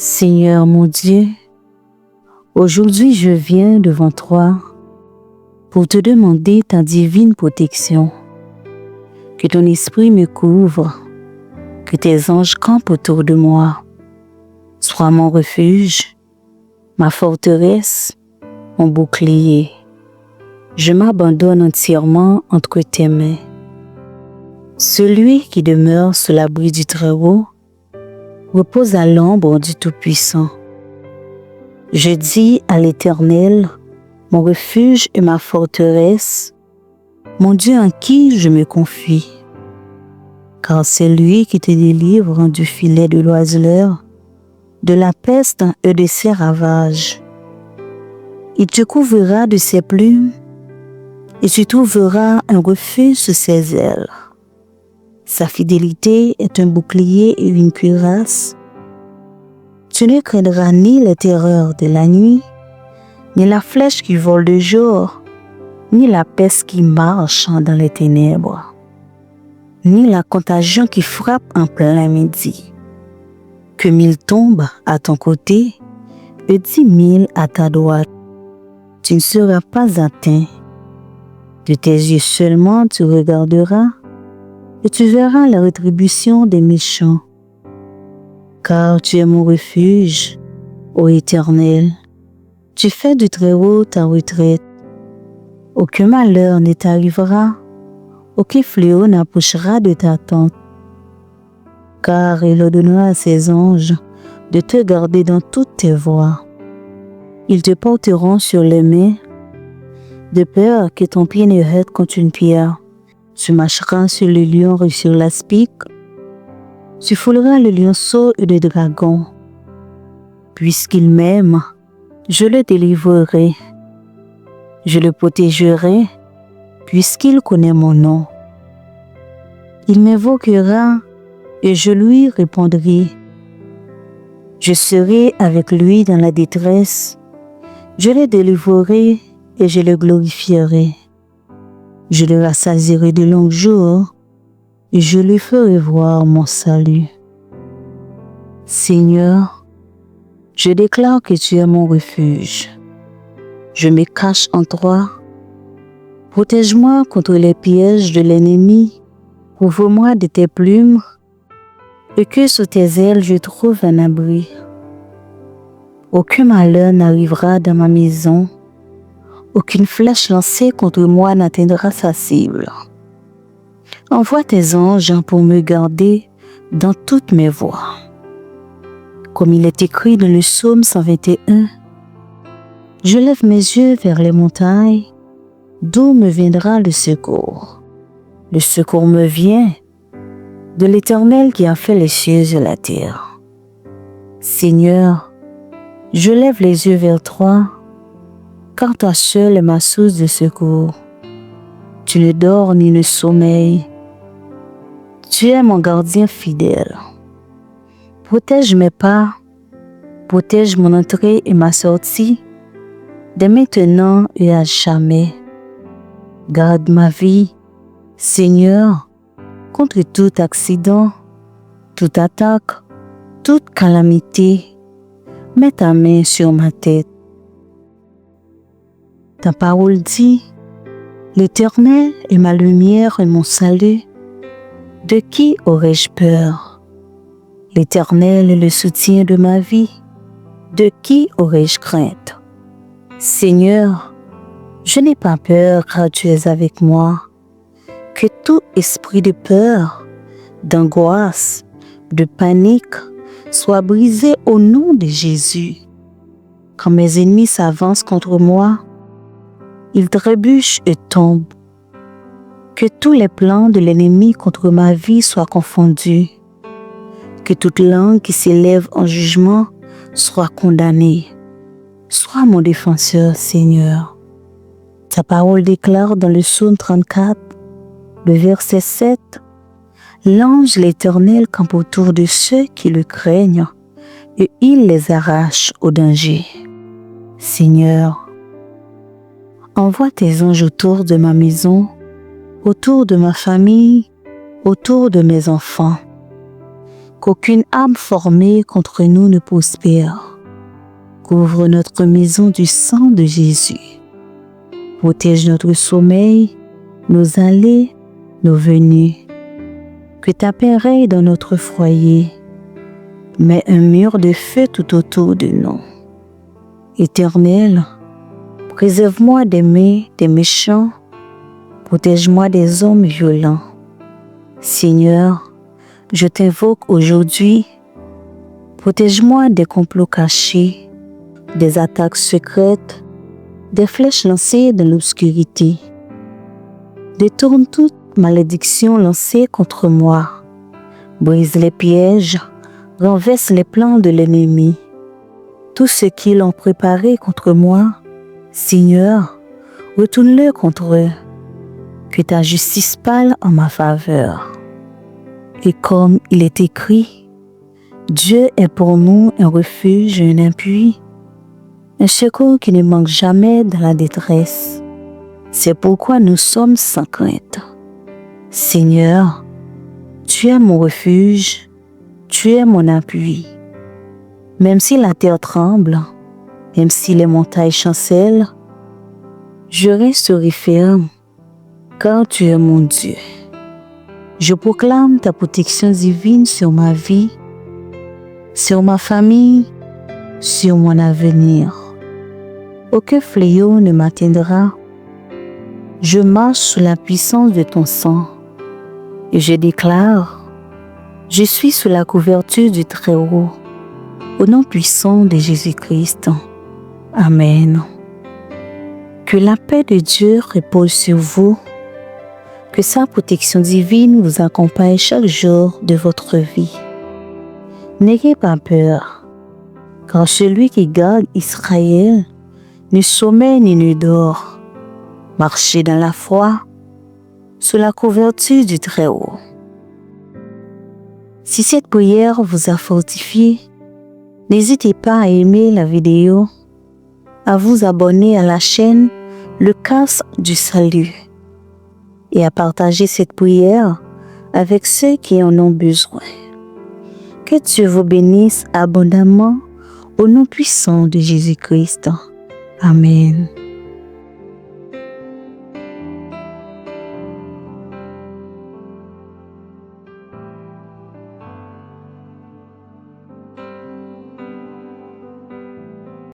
Seigneur mon Dieu, aujourd'hui je viens devant toi pour te demander ta divine protection. Que ton esprit me couvre, que tes anges campent autour de moi. Sois mon refuge, ma forteresse, mon bouclier. Je m'abandonne entièrement entre tes mains. Celui qui demeure sous l'abri du Très-Haut repose à l'ombre du Tout-Puissant. Je dis à l'Éternel, mon refuge et ma forteresse, mon Dieu en qui je me confie. Car c'est lui qui te délivre du filet de l'oiseleur, de la peste et de ses ravages. Il te couvrira de ses plumes et tu trouveras un refuge sous ses ailes. Sa fidélité est un bouclier et une cuirasse. Tu ne craindras ni les terreurs de la nuit, ni la flèche qui vole de jour, ni la peste qui marche dans les ténèbres, ni la contagion qui frappe en plein midi. Que 1000 tombent à ton côté et 10 000 à ta droite, tu ne seras pas atteint. De tes yeux seulement tu regarderas et tu verras la rétribution des méchants. Car tu es mon refuge, ô Éternel. Tu fais du Très-Haut ta retraite. Aucun malheur ne t'arrivera, aucun fléau n'approchera de ta tente. Car il ordonnera à ses anges de te garder dans toutes tes voies. Ils te porteront sur les mains, de peur que ton pied ne heurte contre une pierre. Tu marcheras sur le lion et sur l'aspic. Tu fouleras le lionceau et le dragon. Puisqu'il m'aime, je le délivrerai. Je le protégerai, puisqu'il connaît mon nom. Il m'invoquera et je lui répondrai. Je serai avec lui dans la détresse. Je le délivrerai et je le glorifierai. Je le rassasierai de longs jours et je lui ferai voir mon salut. Seigneur, je déclare que tu es mon refuge. Je me cache en toi. Protège-moi contre les pièges de l'ennemi. Couvre-moi de tes plumes et que sous tes ailes je trouve un abri. Aucun malheur n'arrivera dans ma maison. Aucune flèche lancée contre moi n'atteindra sa cible. Envoie tes anges pour me garder dans toutes mes voies. Comme il est écrit dans le psaume 121, je lève mes yeux vers les montagnes, d'où me viendra le secours. Le secours me vient de l'Éternel qui a fait les cieux et la terre. Seigneur, je lève les yeux vers toi, car toi seul est ma source de secours. Tu ne dors ni ne sommeilles. Tu es mon gardien fidèle. Protège mes pas, protège mon entrée et ma sortie, dès maintenant et à jamais. Garde ma vie, Seigneur, contre tout accident, toute attaque, toute calamité. Mets ta main sur ma tête. Ta parole dit, l'Éternel est ma lumière et mon salut. De qui aurais-je peur? L'Éternel est le soutien de ma vie. De qui aurais-je crainte? Seigneur, je n'ai pas peur car tu es avec moi. Que tout esprit de peur, d'angoisse, de panique soit brisé au nom de Jésus. Quand mes ennemis s'avancent contre moi, ils trébuchent et tombent. Que tous les plans de l'ennemi contre ma vie soient confondus. Que toute langue qui s'élève en jugement soit condamnée. Sois mon défenseur, Seigneur. Ta parole déclare dans le psaume 34, le verset 7, l'ange l'Éternel campe autour de ceux qui le craignent et il les arrache au danger. Seigneur, envoie tes anges autour de ma maison, autour de ma famille, autour de mes enfants. qu'aucune arme formée contre nous ne prospère. Couvre notre maison du sang de Jésus. Protège notre sommeil, nos allées, nos venues. Que ta paix règne dans notre foyer. Mets un mur de feu tout autour de nous. Éternel, préserve-moi des mains des méchants. Protège-moi des hommes violents. Seigneur, je t'invoque aujourd'hui. Protège-moi des complots cachés, des attaques secrètes, des flèches lancées dans l'obscurité. Détourne toute malédiction lancée contre moi. Brise les pièges, renverse les plans de l'ennemi. Tout ce qu'ils ont préparé contre moi, Seigneur, retourne-le contre eux. Que ta justice parle en ma faveur. Et comme il est écrit, Dieu est pour nous un refuge et un appui, un secours qui ne manque jamais dans la détresse. C'est pourquoi nous sommes sans crainte. Seigneur, tu es mon refuge, tu es mon appui. Même si la terre tremble, même si les montagnes chancellent, je resterai ferme, car tu es mon Dieu. Je proclame ta protection divine sur ma vie, sur ma famille, sur mon avenir. Aucun fléau ne m'atteindra. Je marche sous la puissance de ton sang et je déclare, je suis sous la couverture du Très-Haut, au nom puissant de Jésus-Christ. Amen. Que la paix de Dieu repose sur vous, que sa protection divine vous accompagne chaque jour de votre vie. N'ayez pas peur, car celui qui garde Israël ne sommeille ni ne dort. Marchez dans la foi, sous la couverture du Très-Haut. Si cette prière vous a fortifié, n'hésitez pas à aimer la vidéo, à vous abonner à la chaîne Le Casque du Salut et à partager cette prière avec ceux qui en ont besoin. Que Dieu vous bénisse abondamment au nom puissant de Jésus-Christ. Amen.